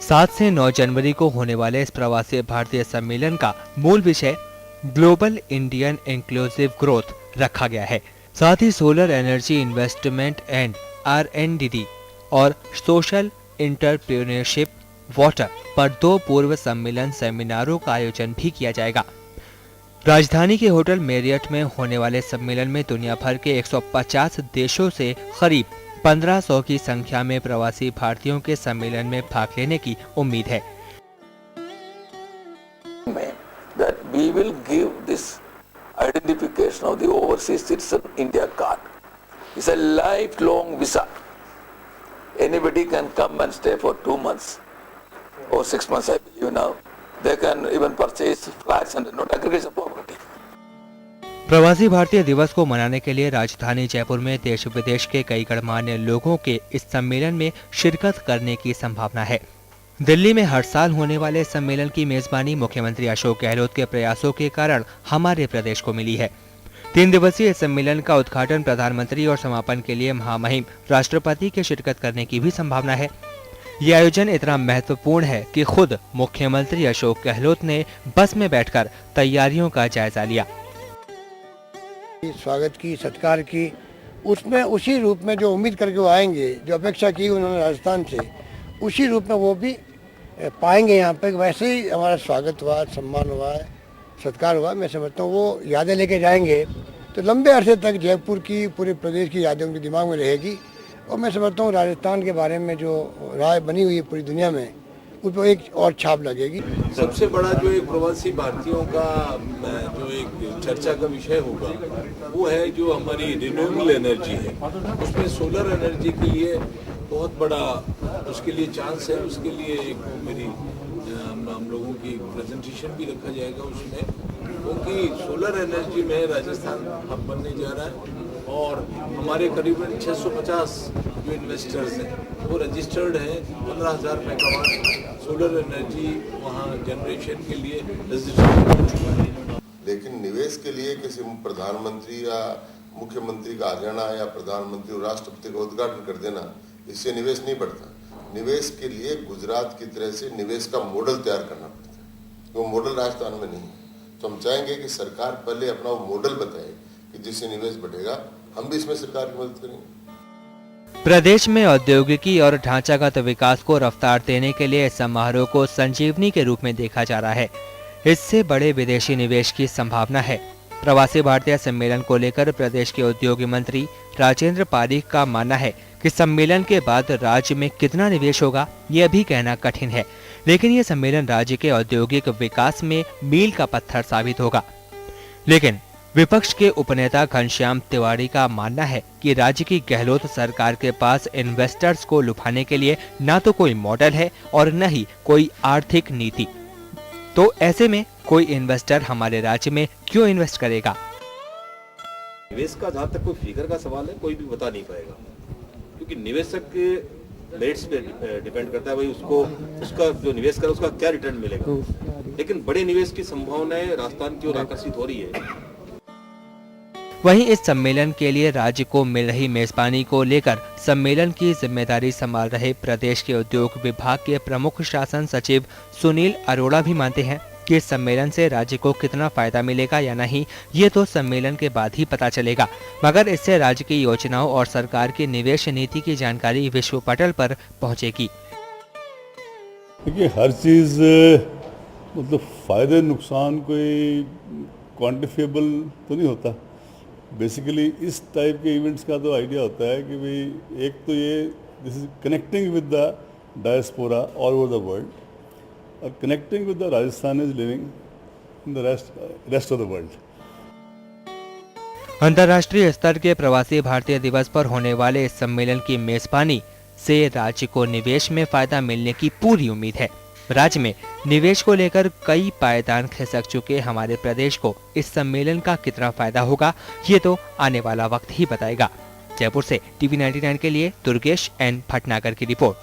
7 से 9 जनवरी को होने वाले इस प्रवासी भारतीय सम्मेलन का मूल विषय ग्लोबल इंडियन इंक्लूसिव ग्रोथ रखा गया है। साथ ही solar energy investment and R&D और सोशल एंटरप्रेन्योरशिप वाटर पर 2 पूर्व सम्मेलन सेमिनारों का आयोजन भी किया जाएगा। राजधानी के होटल मेरियट में होने वाले सम्मेलन में दुनिया भर के 150 देशों से करीब 1500 की संख्या में प्रवासी भारतीयों के सम्मेलन में भाग लेने की उम्मीद है। That we will give this identification of the overseas citizen India card. It's a lifelong visa. Anybody can come and stay for 2 months or 6 months, I believe now. They can even purchase flats and not aggregation property. प्रवासी भारतीय दिवस को मनाने के लिए राजधानी जयपुर में देश विदेश के कई गणमान्य लोगों के इस सम्मेलन में शिरकत करने की संभावना है। दिल्ली में हर साल होने वाले सम्मेलन की मेजबानी मुख्यमंत्री अशोक गहलोत के प्रयासों के कारण हमारे प्रदेश को मिली है। 3 दिवसीय सम्मेलन का उद्घाटन प्रधानमंत्री और समापन के लिए महामहिम राष्ट्रपति के शिरकत करने की भी संभावना है। ये आयोजन इतना महत्वपूर्ण है कि खुद मुख्यमंत्री अशोक गहलोत ने बस में बैठकर तैयारियों का जायजा लिया। स्वागत की, सत्कार की, उसमें उसी रूप में जो उम्मीद करके वो आएंगे, जो अपेक्षा की उन्होंने राजस्थान से, उसी रूप में वो भी पाएंगे यहाँ पे। वैसे ही हमारा स्वागत हुआ, सम्मान हुआ, सत्कार हुआ। मैं समझता हूँ वो यादें लेके जाएंगे तो लंबे अरसे तक जयपुर की, पूरे प्रदेश की यादें उनके दिमाग में रहेगी। और मैं समझता हूँ राजस्थान के बारे में जो राय बनी हुई है पूरी दुनिया में, उस पर एक और छाप लगेगी। सबसे बड़ा जो एक प्रवासी भारतीयों का जो एक चर्चा का विषय होगा वो है जो हमारी रिन्यूएबल एनर्जी है। उसमें सोलर एनर्जी के लिए बहुत बड़ा उसके लिए चांस है। उसके लिए एक मेरी हम लोगों की प्रेजेंटेशन भी रखा जाएगा उसमें, क्योंकि सोलर एनर्जी में राजस्थान हब बनने जा रहा है और हमारे करीबन 650 जो इन्वेस्टर्स हैं वो रजिस्टर्ड हैं। 15,000 मेगावाट सोलर एनर्जी वहाँ जनरेशन के लिए रजिस्टर्ड हो चुका है। लेकिन निवेश के लिए किसी प्रधानमंत्री या मुख्यमंत्री का आ जाना या प्रधानमंत्री और राष्ट्रपति का उद्घाटन कर देना, इससे निवेश नहीं बढ़ता। निवेश के लिए गुजरात की तरह से निवेश का मॉडल तैयार करना पड़ता है। वो मॉडल राजस्थान में नहीं है। तो हम चाहेंगे कि सरकार पहले अपना वो मॉडल बताए कि जिससे निवेश बढ़ेगा। हम भी इसमें सरकार की मदद करेंगे। प्रदेश में औद्योगिकी और ढांचागत विकास को रफ्तार देने के लिए इस समारोह को संजीवनी के रूप में देखा जा रहा है। इससे बड़े विदेशी निवेश की संभावना है। प्रवासी भारतीय सम्मेलन को लेकर प्रदेश के उद्योग मंत्री राजेंद्र पारीख का मानना है कि सम्मेलन के बाद राज्य में कितना निवेश होगा ये अभी कहना कठिन है, लेकिन ये सम्मेलन राज्य के औद्योगिक विकास में मील का पत्थर साबित होगा। लेकिन विपक्ष के उपनेता घनश्याम तिवारी का मानना है कि राज्य की गहलोत सरकार के पास इन्वेस्टर्स को लुभाने के लिए ना तो कोई मॉडल है और न ही कोई आर्थिक नीति। तो ऐसे में कोई इन्वेस्टर हमारे राज्य में क्यों इन्वेस्ट करेगा? निवेश का जहाँ तक कोई फिगर का सवाल है, कोई भी बता नहीं पाएगा, क्योंकि निवेशक के रेट्स पे डिपेंड करता है भाई उसको उसका जो निवेश कर उसका क्या रिटर्न मिलेगा। लेकिन बड़े निवेश की संभावनाएं राजस्थान की ओर आकर्षित हो रही है। वहीं इस सम्मेलन के लिए राज्य को मिल रही मेजबानी को लेकर सम्मेलन की जिम्मेदारी संभाल रहे प्रदेश के उद्योग विभाग के प्रमुख शासन सचिव सुनील अरोड़ा भी मानते हैं कि इस सम्मेलन से राज्य को कितना फायदा मिलेगा या नहीं ये तो सम्मेलन के बाद ही पता चलेगा, मगर इससे राज्य की योजनाओं और सरकार की निवेश नीति की जानकारी विश्व पटल पर पहुंचेगी। देखिए, हर चीज मतलब फायदे नुकसान कोई क्वांटिफिएबल तो नहीं होता। बेसिकली इस टाइप के इवेंट्स का तो आइडिया होता है कि भाई एक तो ये this is connecting with the diaspora all over the world और connecting with the Rajasthan is living in the rest of the world. अंतर्राष्ट्रीय स्तर के प्रवासी भारतीय दिवस पर होने वाले इस सम्मेलन की मेजबानी से राज्य को निवेश में फायदा मिलने की पूरी उम्मीद है। राज्य में निवेश को लेकर कई पायदान खिसक चुके हमारे प्रदेश को इस सम्मेलन का कितना फायदा होगा ये तो आने वाला वक्त ही बताएगा। जयपुर से TV 99 के लिए दुर्गेश एन भटनागर की रिपोर्ट।